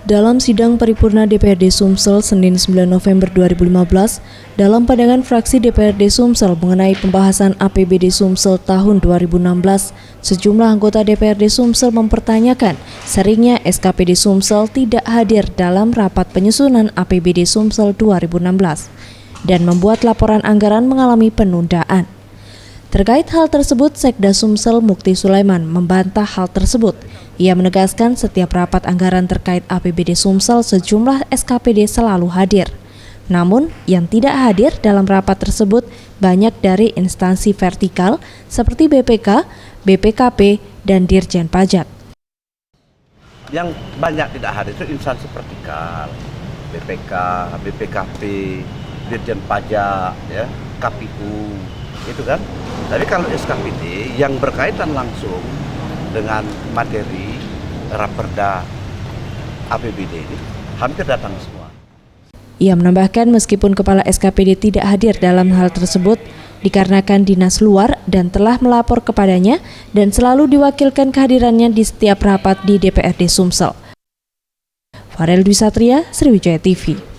Dalam sidang paripurna DPRD Sumsel Senin 9 November 2015, dalam pandangan fraksi DPRD Sumsel mengenai pembahasan APBD Sumsel tahun 2016, sejumlah anggota DPRD Sumsel mempertanyakan seringnya SKPD Sumsel tidak hadir dalam rapat penyusunan APBD Sumsel 2016 dan membuat laporan anggaran mengalami penundaan. Terkait hal tersebut, Sekda Sumsel Mukti Sulaiman membantah hal tersebut. Ia menegaskan setiap rapat anggaran terkait APBD Sumsel sejumlah SKPD selalu hadir. Namun, yang tidak hadir dalam rapat tersebut banyak dari instansi vertikal seperti BPK, BPKP, dan Dirjen Pajak. Yang banyak tidak hadir itu instansi vertikal, BPK, BPKP, Dirjen Pajak, ya, KPU, itu kan. Tapi kalau SKPD yang berkaitan langsung dengan materi raperda APBD ini hampir datang semua. Ia menambahkan meskipun kepala SKPD tidak hadir dalam hal tersebut dikarenakan dinas luar dan telah melapor kepadanya dan selalu diwakilkan kehadirannya di setiap rapat di DPRD Sumsel. Farel Dwi Satria, Sriwijaya TV.